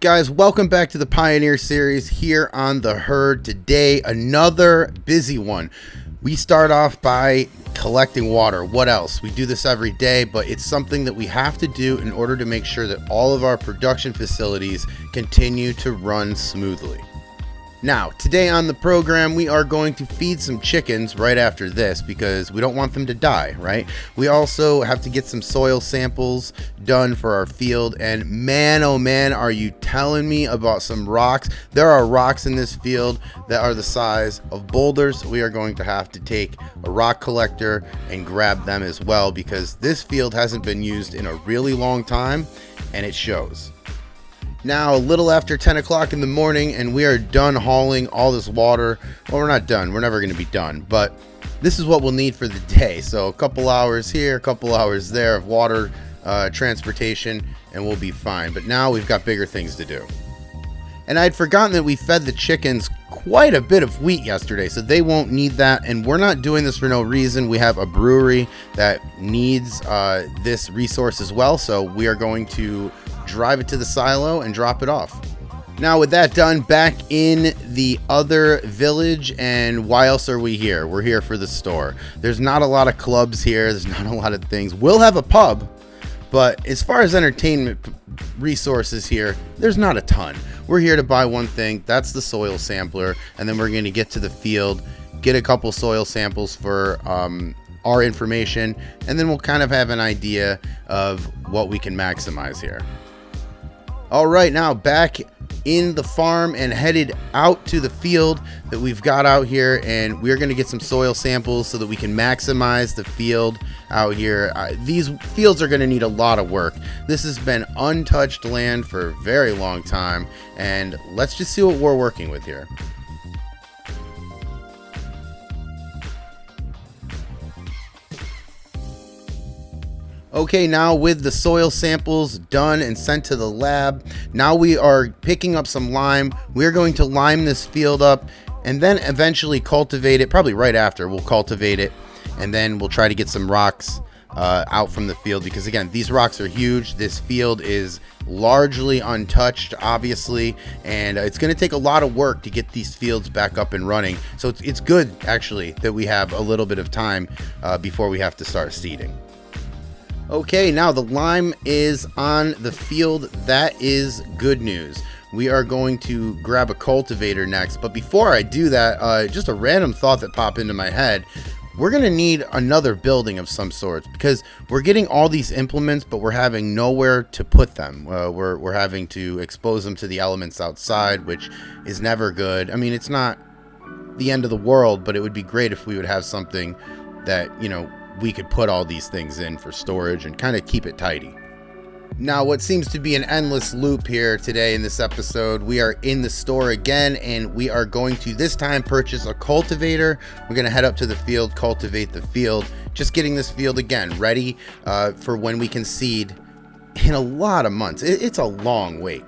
guys? Welcome back to the Pioneer Series here on The Herd. Today, another busy one. We start off by collecting water. What else? We do this every day, but it's something that we have to do in order to make sure that all of our production facilities continue to run smoothly. Now, today on the program, we are going to feed some chickens right after this because we don't want them to die, right? We also have to get some soil samples done for our field, and man, oh man, are you telling me about some rocks? There are rocks in this field that are the size of boulders. We are going to have to take a rock collector and grab them as well because this field hasn't been used in a really long time, and it shows. Now, a little after 10 o'clock in the morning, and we are done hauling all this water. Well, we're not done. We're never going to be done, but this is what we'll need for the day. So a couple hours here, a couple hours there of water transportation, and we'll be fine. But now we've got bigger things to do. And I'd forgotten that we fed the chickens quite a bit of wheat yesterday, so they won't need that. And we're not doing this for no reason. We have a brewery that needs this resource as well, so we are going to drive it to the silo and drop it off. Now, with that done, back in the other village, and why else are we here? We're here for the store. There's not a lot of clubs here. There's not a lot of things. We'll have a pub, but as far as entertainment resources here, there's not a ton. We're here to buy one thing. That's the soil sampler, and then we're going to get to the field, get a couple soil samples for our information, and then we'll kind of have an idea of what we can maximize here. All right, now back in the farm and headed out to the field that we've got out here, and we're going to get some soil samples so that we can maximize the field out here. These fields are going to need a lot of work. This has been untouched land for a very long time, and let's just see what we're working with here. Okay, now with the soil samples done and sent to the lab, now we are picking up some lime. We're going to lime this field up and then eventually cultivate it. Probably right after we'll cultivate it, and then we'll try to get some rocks out from the field because, again, these rocks are huge. This field is largely untouched, obviously, and it's going to take a lot of work to get these fields back up and running. So it's good, actually, that we have a little bit of time before we have to start seeding. Okay, now the lime is on the field. That is good news. We are going to grab a cultivator next, but before I do that, just a random thought that popped into my head. We're going to need another building of some sort because we're getting all these implements, but we're having nowhere to put them. We're having to expose them to the elements outside, which is never good. I mean, it's not the end of the world, but it would be great if we would have something that, we could put all these things in for storage and kind of keep it tidy. Now, what seems to be an endless loop here today in this episode, we are in the store again, and we are going to this time purchase a cultivator. We're going to head up to the field, cultivate the field, just getting this field again ready for when we can seed in a lot of months. It's a long wait.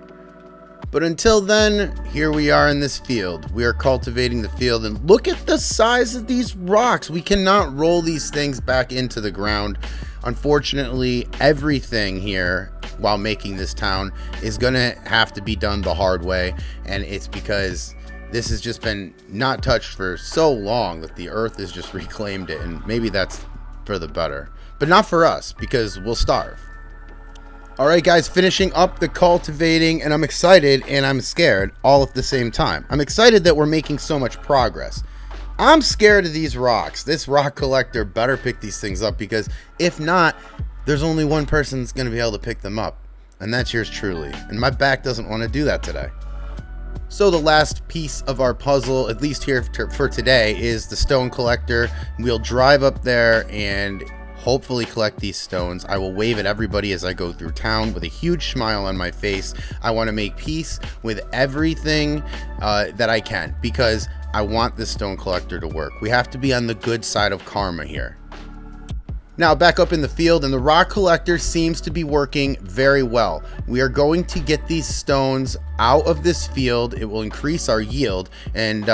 But until then, here we are in this field. We are cultivating the field, and look at the size of these rocks. We cannot roll these things back into the ground. Unfortunately, everything here while making this town is going to have to be done the hard way, and it's because this has just been not touched for so long that the earth has just reclaimed it, and maybe that's for the better. But not for us, because we'll starve. All right, guys, finishing up the cultivating, and I'm excited and I'm scared all at the same time. I'm excited that we're making so much progress. I'm scared of these rocks. This rock collector better pick these things up because if not, there's only one person that's going to be able to pick them up, and that's yours truly. And my back doesn't want to do that today. So the last piece of our puzzle, at least here for today, is the stone collector. We'll drive up there and hopefully collect these stones. I will wave at everybody as I go through town with a huge smile on my face. I want to make peace with everything that I can because I want this stone collector to work. We have to be on the good side of karma here. Now back up in the field, and the rock collector seems to be working very well. We are going to get these stones out of this field. It will increase our yield, and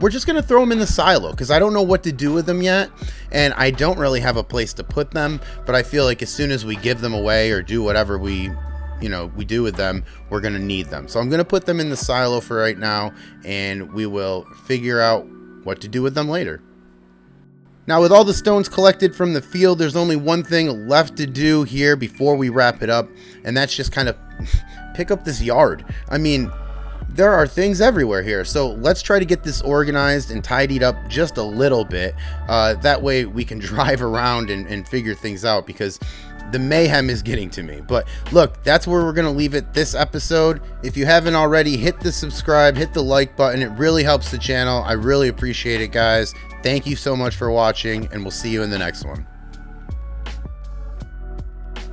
we're just going to throw them in the silo because I don't know what to do with them yet, and I don't really have a place to put them, but I feel like as soon as we give them away or do whatever we we do with them, we're going to need them. So I'm going to put them in the silo for right now, and we will figure out what to do with them later. Now, with all the stones collected from the field, there's only one thing left to do here before we wrap it up, and that's just kind of pick up this yard. I mean, there are things everywhere here, so let's try to get this organized and tidied up just a little bit. That way we can drive around and figure things out, because the mayhem is getting to me. But look, that's where we're gonna leave it this episode. If you haven't already, hit the subscribe, hit the like button. It really helps the channel. I really appreciate it, guys. Thank you so much for watching, and we'll see you in the next one.